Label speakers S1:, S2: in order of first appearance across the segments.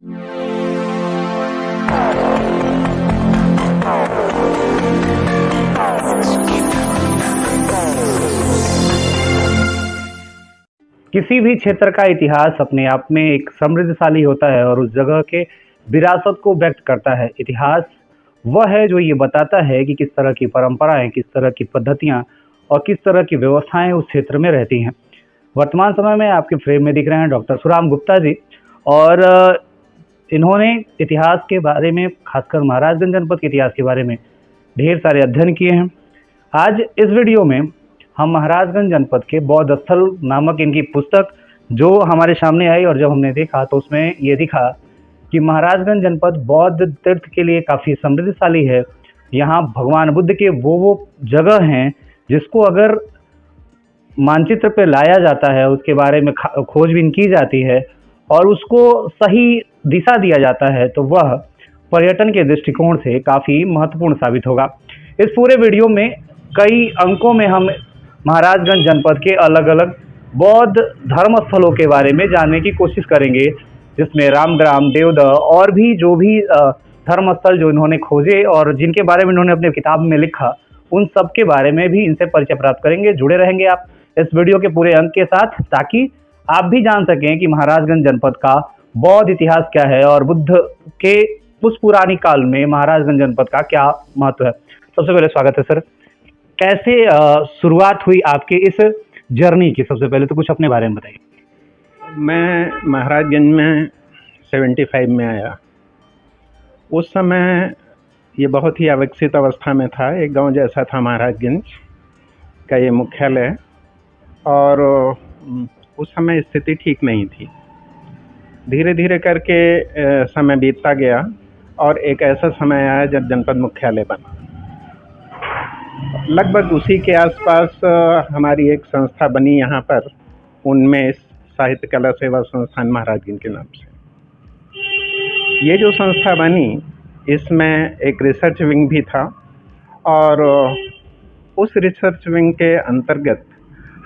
S1: किसी भी क्षेत्र का इतिहास अपने आप में एक समृद्धशाली होता है और उस जगह के विरासत को व्यक्त करता है। इतिहास वह है जो ये बताता है कि किस तरह की परंपराएं, किस तरह की पद्धतियां और किस तरह की व्यवस्थाएं उस क्षेत्र में रहती हैं। वर्तमान समय में आपके फ्रेम में दिख रहे हैं डॉक्टर सुराम गुप्ता जी, और इन्होंने इतिहास के बारे में, खासकर महाराजगंज जनपद के इतिहास के बारे में ढेर सारे अध्ययन किए हैं। आज इस वीडियो में हम महाराजगंज जनपद के बौद्ध स्थल नामक इनकी पुस्तक जो हमारे सामने आई, और जब हमने देखा तो उसमें ये दिखा कि महाराजगंज जनपद बौद्ध तीर्थ के लिए काफ़ी समृद्धशाली है। यहाँ भगवान बुद्ध के वो जगह हैं जिसको अगर मानचित्र पे लाया जाता है, उसके बारे में खोजबीन की जाती है और उसको सही दिशा दिया जाता है, तो वह पर्यटन के दृष्टिकोण से काफ़ी महत्वपूर्ण साबित होगा। इस पूरे वीडियो में कई अंकों में हम महाराजगंज जनपद के अलग अलग बौद्ध धर्म स्थलों के बारे में जानने की कोशिश करेंगे, जिसमें रामग्राम, देवदह और भी जो भी धर्म स्थल जो इन्होंने खोजे और जिनके बारे में इन्होंने अपने किताब में लिखा, उन सब के बारे में भी इनसे परिचय प्राप्त करेंगे। जुड़े रहेंगे आप इस वीडियो के पूरे अंक के साथ, ताकि आप भी जान सकें कि महाराजगंज जनपद का बौद्ध इतिहास क्या है और बुद्ध के उस पुरानी काल में महाराजगंज जनपद का क्या महत्व है। सबसे पहले स्वागत है सर। कैसे शुरुआत हुई आपके इस जर्नी की? सबसे पहले तो कुछ अपने बारे में बताइए।
S2: मैं महाराजगंज में 75 में आया। उस समय ये बहुत ही अविकसित अवस्था में था, एक गांव जैसा था महाराजगंज का ये मुख्यालय, और उस समय स्थिति ठीक नहीं थी। धीरे धीरे करके समय बीतता गया और एक ऐसा समय आया जब जनपद मुख्यालय बना। लगभग उसी के आसपास हमारी एक संस्था बनी यहाँ पर, उनमें साहित्य कला सेवा संस्थान महाराजगंज के नाम से। ये जो संस्था बनी, इसमें एक रिसर्च विंग भी था, और उस रिसर्च विंग के अंतर्गत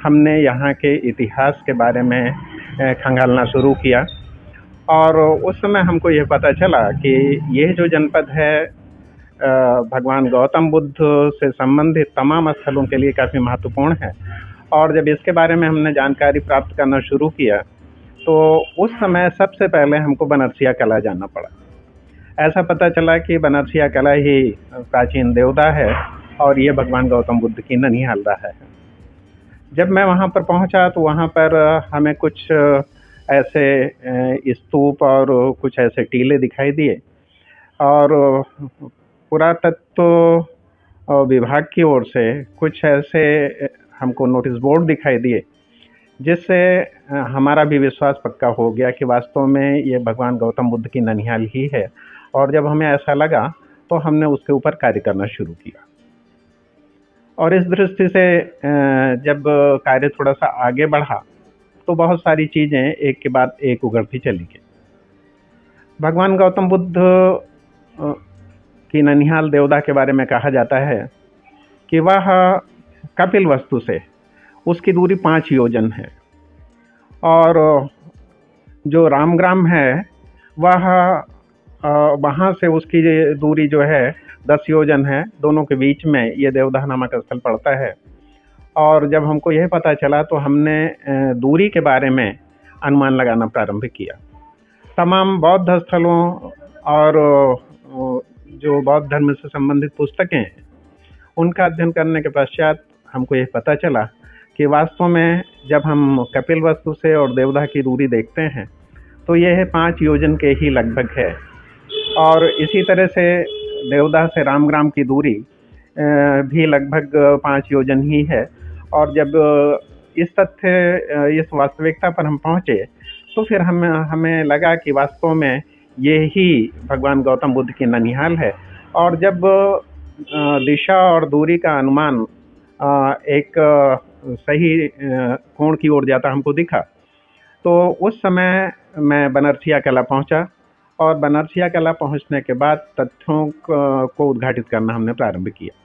S2: हमने यहाँ के इतिहास के बारे में खंगालना शुरू किया। और उस समय हमको ये पता चला कि ये जो जनपद है भगवान गौतम बुद्ध से संबंधित तमाम स्थलों के लिए काफ़ी महत्वपूर्ण है। और जब इसके बारे में हमने जानकारी प्राप्त करना शुरू किया, तो उस समय सबसे पहले हमको बनरसिया कला जाना पड़ा। ऐसा पता चला कि बनरसिया कला ही प्राचीन देवदा है और ये भगवान गौतम बुद्ध की ननिहाल रहा है। जब मैं वहाँ पर पहुँचा तो वहाँ पर हमें कुछ ऐसे स्तूप और कुछ ऐसे टीले दिखाई दिए, और पुरातत्व विभाग की ओर से कुछ ऐसे हमको नोटिस बोर्ड दिखाई दिए, जिससे हमारा भी विश्वास पक्का हो गया कि वास्तव में ये भगवान गौतम बुद्ध की ननिहाल ही है। और जब हमें ऐसा लगा तो हमने उसके ऊपर कार्य करना शुरू किया। और इस दृष्टि से जब कार्य थोड़ा सा आगे बढ़ा तो बहुत सारी चीज़ें एक के बाद एक उगड़ती चली गई। भगवान गौतम बुद्ध की ननिहाल देवदा के बारे में कहा जाता है कि वह कपिल वस्तु से उसकी दूरी 5 योजन है, और जो रामग्राम है वह वहाँ से उसकी दूरी जो है 10 योजन है। दोनों के बीच में ये देवदा नामक स्थल पड़ता है। और जब हमको यह पता चला तो हमने दूरी के बारे में अनुमान लगाना प्रारंभ किया। तमाम बौद्ध स्थलों और जो बौद्ध धर्म से संबंधित पुस्तकें हैं, उनका अध्ययन करने के पश्चात हमको ये पता चला कि वास्तव में जब हम कपिल वस्तु से और देवदा की दूरी देखते हैं तो यह 5 योजन के ही लगभग है। और इसी तरह से देवदा से रामग्राम की दूरी भी लगभग 5 योजन ही है। और जब इस वास्तविकता पर हम पहुँचे तो फिर हमें लगा कि वास्तव में ये ही भगवान गौतम बुद्ध की ननिहाल है। और जब दिशा और दूरी का अनुमान एक सही कोण की ओर जाता हमको दिखा, तो उस समय मैं बनरसिया कला पहुंचा, और बनरसिया कला पहुंचने के बाद तथ्यों को उद्घाटित करना हमने प्रारंभ किया।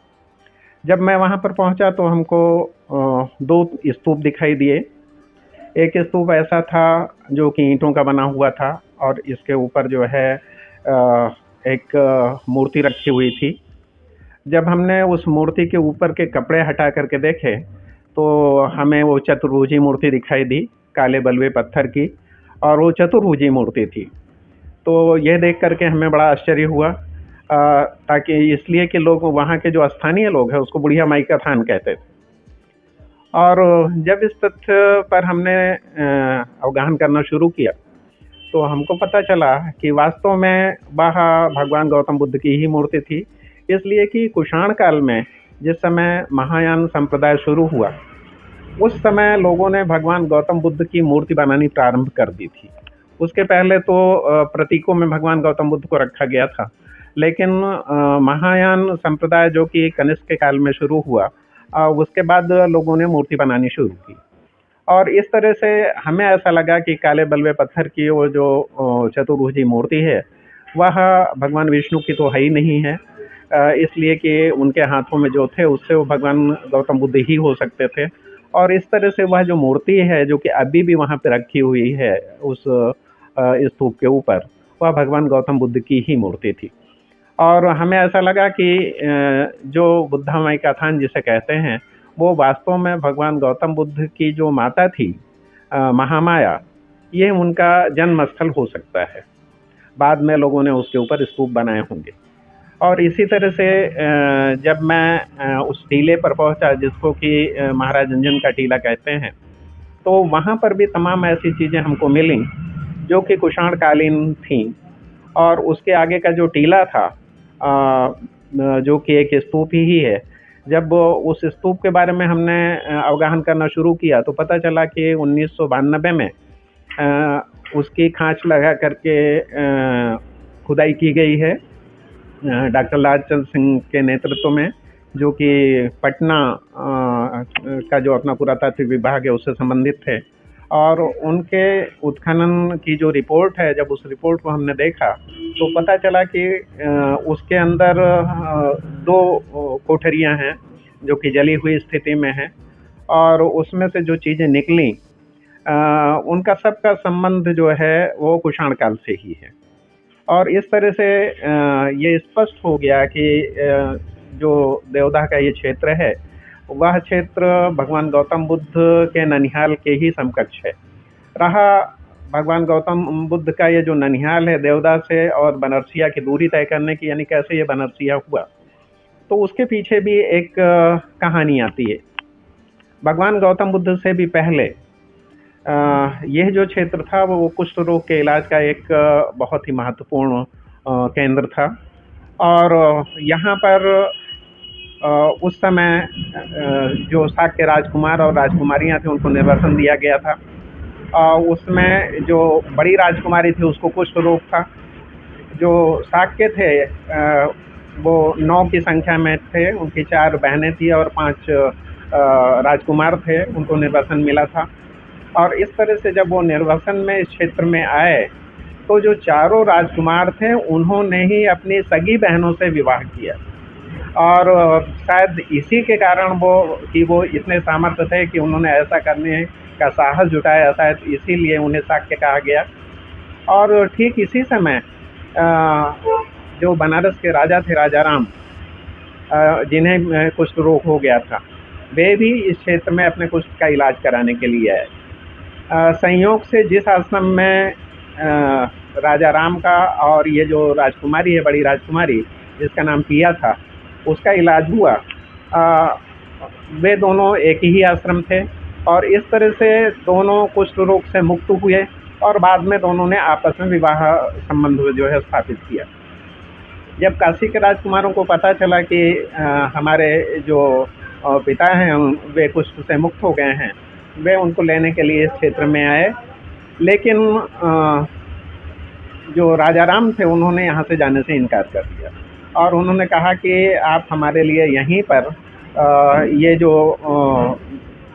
S2: जब मैं वहां पर पहुंचा तो हमको 2 स्तूप दिखाई दिए। एक स्तूप ऐसा था जो कि ईंटों का बना हुआ था, और इसके ऊपर जो है एक मूर्ति रखी हुई थी। जब हमने उस मूर्ति के ऊपर के कपड़े हटा करके देखे तो हमें वो चतुर्भुजी मूर्ति दिखाई दी, काले बलुए पत्थर की, और वो चतुर्भुजी मूर्ति थी। तो यह देख करके हमें बड़ा आश्चर्य हुआ, ताकि इसलिए कि लोग वहाँ के जो स्थानीय लोग हैं उसको बुढ़िया माई का थान कहते थे। और जब इस तथ्य पर हमने अवगाहन करना शुरू किया तो हमको पता चला कि वास्तव में वह भगवान गौतम बुद्ध की ही मूर्ति थी, इसलिए कि कुषाण काल में जिस समय महायान संप्रदाय शुरू हुआ उस समय लोगों ने भगवान गौतम बुद्ध की मूर्ति बनानी प्रारंभ कर दी थी। उसके पहले तो प्रतीकों में भगवान गौतम बुद्ध को रखा गया था, लेकिन महायान संप्रदाय जो कि कनिष्क के काल में शुरू हुआ, उसके बाद लोगों ने मूर्ति बनानी शुरू की। और इस तरह से हमें ऐसा लगा कि काले बलुए पत्थर की वो जो चतुर्भुजी मूर्ति है वह भगवान विष्णु की तो है ही नहीं है, इसलिए कि उनके हाथों में जो थे उससे वो भगवान गौतम बुद्ध ही हो सकते थे। और इस तरह से वह जो मूर्ति है जो कि अभी भी वहाँ पे रखी हुई है उस स्तूप के ऊपर, वह भगवान गौतम बुद्ध की ही मूर्ति थी। और हमें ऐसा लगा कि जो बुद्धामाई का थान जिसे कहते हैं वो वास्तव में भगवान गौतम बुद्ध की जो माता थी महामाया, ये उनका जन्म स्थल हो सकता है। बाद में लोगों ने उसके ऊपर स्तूप बनाए होंगे। और इसी तरह से जब मैं उस टीले पर पहुंचा जिसको कि महाराज अंजन का टीला कहते हैं, तो वहाँ पर भी तमाम ऐसी चीज़ें हमको मिली जो कि कुषाण कालीन थीं। और उसके आगे का जो टीला था जो कि एक स्तूप ही है, जब उस स्तूप के बारे में हमने अवगाहन करना शुरू किया तो पता चला कि 1992 में उसकी खांच लगा करके खुदाई की गई है डॉक्टर लालचंद सिंह के नेतृत्व में, जो कि पटना का जो अपना पुरातात्विक विभाग है उससे संबंधित थे। और उनके उत्खनन की जो रिपोर्ट है, जब उस रिपोर्ट को हमने देखा तो पता चला कि उसके अंदर 2 कोठरियां हैं जो कि जली हुई स्थिति में हैं, और उसमें से जो चीज़ें निकली उनका सबका संबंध जो है वो कुषाण काल से ही है। और इस तरह से ये स्पष्ट हो गया कि जो देवदाह का ये क्षेत्र है वह क्षेत्र भगवान गौतम बुद्ध के ननिहाल के ही समकक्ष है। रहा भगवान गौतम बुद्ध का ये जो ननिहाल है देवदाह से और बनरसिया की दूरी तय करने की, यानी कैसे ये बनरसिया हुआ, तो उसके पीछे भी एक कहानी आती है। भगवान गौतम बुद्ध से भी पहले यह जो क्षेत्र था वो कुष्ठ रोग के इलाज का एक बहुत ही महत्वपूर्ण केंद्र था। और यहाँ पर उस समय जो शाक्य राजकुमार और राजकुमारियाँ थे उनको निर्वासन दिया गया था। उसमें जो बड़ी राजकुमारी थी उसको कुष्ठ रोग था। जो शाक्य थे वो 9 की संख्या में थे, उनकी 4 बहनें थी और 5 राजकुमार थे, उनको निर्वासन मिला था। और इस तरह से जब वो निर्वासन में इस क्षेत्र में आए तो जो चारों राजकुमार थे उन्होंने ही अपनी सगी बहनों से विवाह किया। और शायद इसी के कारण वो इतने सामर्थ्य थे कि उन्होंने ऐसा करने का साहस जुटाया, शायद इसीलिए उन्हें शाक्य कहा गया। और ठीक इसी समय जो बनारस के राजा थे राजा राम, जिन्हें कुष्ठ रोग हो गया था, वे भी इस क्षेत्र में अपने कुष्ठ का इलाज कराने के लिए आए। संयोग से जिस आश्रम में राजा राम का और ये जो राजकुमारी है बड़ी राजकुमारी जिसका नाम पिया था उसका इलाज हुआ, वे दोनों एक ही आश्रम थे। और इस तरह से दोनों कुष्ठ रोग से मुक्त हुए और बाद में दोनों ने आपस में विवाह संबंध जो है स्थापित किया। जब काशी के राजकुमारों को पता चला कि हमारे जो पिता हैं वे कुष्ठ से मुक्त हो गए हैं, वे उनको लेने के लिए इस क्षेत्र में आए। लेकिन जो राजा राम थे उन्होंने यहाँ से जाने से इनकार कर दिया और उन्होंने कहा कि आप हमारे लिए यहीं पर ये जो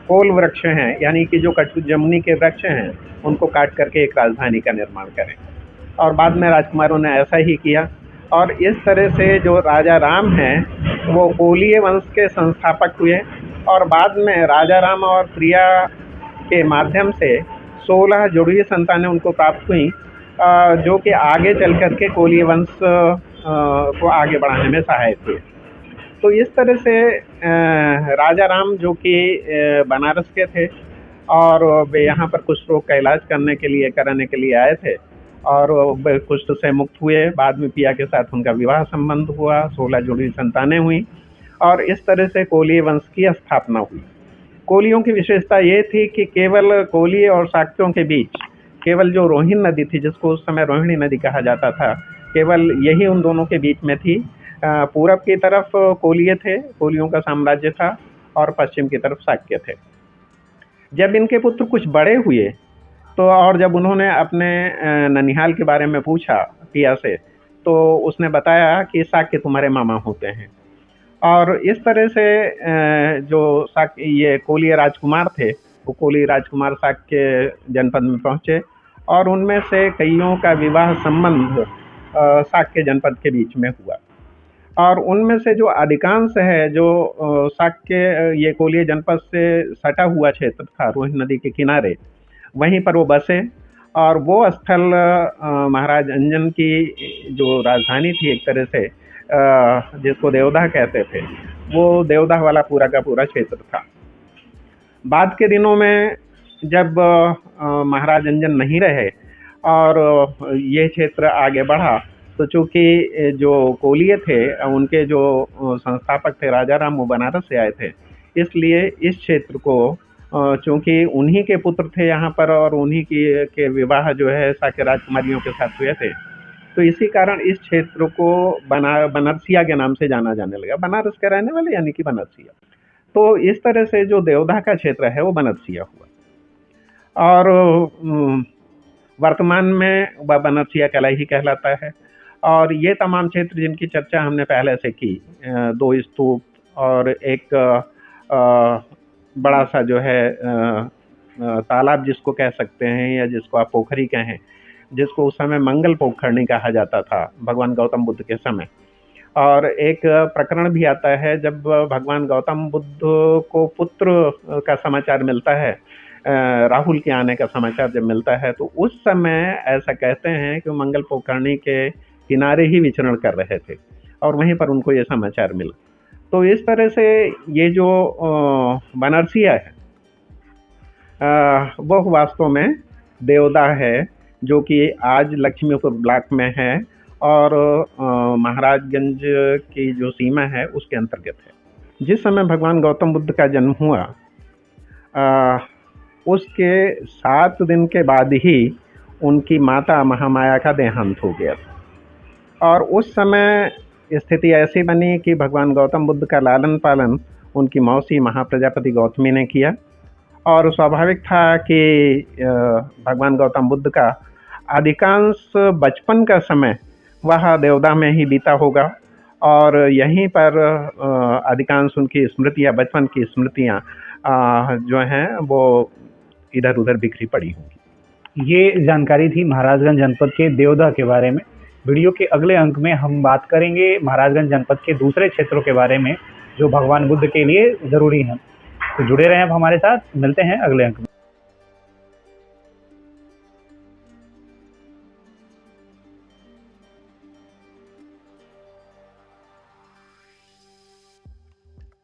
S2: कोल वृक्ष हैं, यानी कि जो जमुनी के वृक्ष हैं, उनको काट करके एक राजधानी का निर्माण करें। और बाद में राजकुमारों ने ऐसा ही किया। और इस तरह से जो राजा राम हैं वो कोलीय वंश के संस्थापक हुए। और बाद में राजा राम और प्रिया के माध्यम से 16 जुड़वी संतानें उनको प्राप्त हुई, जो कि आगे चल कर के कोलीय वंश को आगे बढ़ाने में सहायक हुए। तो इस तरह से राजा राम जो कि बनारस के थे और वे यहाँ पर कुष्ठ रोग का इलाज कराने के लिए आए थे और वे कुष्ठ से मुक्त हुए। बाद में पिया के साथ उनका विवाह संबंध हुआ, 16 जोड़ी संतानें हुई और इस तरह से कोलीय वंश की स्थापना हुई। कोलियों की विशेषता ये थी कि केवल कोलीय और शाक्यों के बीच केवल जो रोहिणी नदी थी, जिसको उस समय रोहिणी नदी कहा जाता था, केवल यही उन दोनों के बीच में थी। पूरब की तरफ कोलीय थे, कोलियों का साम्राज्य था और पश्चिम की तरफ शाक्य थे। जब इनके पुत्र कुछ बड़े हुए तो और जब उन्होंने अपने ननिहाल के बारे में पूछा पिया से, तो उसने बताया कि शाक्य तुम्हारे मामा होते हैं। और इस तरह से जो ये कोलीय राजकुमार थे वो कोलीय राजकुमार शाक्य जनपद में पहुँचे और उनमें से कईयों का विवाह संबंध शाक्य जनपद के बीच में हुआ। और उनमें से जो अधिकांश है, जो शाक्य ये कोलीय जनपद से सटा हुआ क्षेत्र था रोहिणी नदी के किनारे, वहीं पर वो बसे और वो स्थल महाराज अंजन की जो राजधानी थी एक तरह से, जिसको देवदाह कहते थे, वो देवदाह वाला पूरा का पूरा क्षेत्र था। बाद के दिनों में जब महाराज अंजन नहीं रहे और ये क्षेत्र आगे बढ़ा, तो चूँकि जो कोलीय थे उनके जो संस्थापक थे राजा राम, वो बनारस से आए थे, इसलिए इस क्षेत्र को चूँकि उन्हीं के पुत्र थे यहाँ पर और उन्हीं के विवाह जो है शाक्य राजकुमारियों के साथ हुए थे, तो इसी कारण इस क्षेत्र को बनरसिया के नाम से जाना जाने लगा। बनारस के रहने वाले यानी कि बनरसिया। तो इस तरह से जो देवदाह का क्षेत्र है वो बनरसिया हुआ और वर्तमान में वह बनरसिया कला ही कहलाता है। और ये तमाम क्षेत्र जिनकी चर्चा हमने पहले से की, 2 स्तूप और एक बड़ा सा जो है तालाब जिसको कह सकते हैं या जिसको आप पोखरी कहें, जिसको उस समय मंगल पोखरणी कहा जाता था भगवान गौतम बुद्ध के समय। और एक प्रकरण भी आता है जब भगवान गौतम बुद्ध को पुत्र का समाचार मिलता है, राहुल के आने का समाचार जब मिलता है, तो उस समय ऐसा कहते हैं कि मंगल पोखरणी के किनारे ही विचरण कर रहे थे और वहीं पर उनको ये समाचार मिला। तो इस तरह से ये जो बनरसिया है वह वास्तव में देवदाह है, जो कि आज लक्ष्मीपुर ब्लॉक में है और महाराजगंज की जो सीमा है उसके अंतर्गत है। जिस समय भगवान गौतम बुद्ध का जन्म हुआ उसके 7 दिन के बाद ही उनकी माता महामाया का देहांत हो गया और उस समय स्थिति ऐसी बनी कि भगवान गौतम बुद्ध का लालन पालन उनकी मौसी महाप्रजापति गौतमी ने किया। और स्वाभाविक था कि भगवान गौतम बुद्ध का अधिकांश बचपन का समय वह देवदाह में ही बीता होगा और यहीं पर अधिकांश उनकी स्मृतियाँ, बचपन की स्मृतियाँ जो हैं वो इधर उधर बिखरी पड़ी होंगी।
S1: ये जानकारी थी महाराजगंज जनपद के देवदाह के बारे में। वीडियो के अगले अंक में हम बात करेंगे महाराजगंज जनपद के दूसरे क्षेत्रों के बारे में जो भगवान बुद्ध के लिए ज़रूरी हैं। तो जुड़े रहें अब हमारे साथ, मिलते हैं अगले अंक में।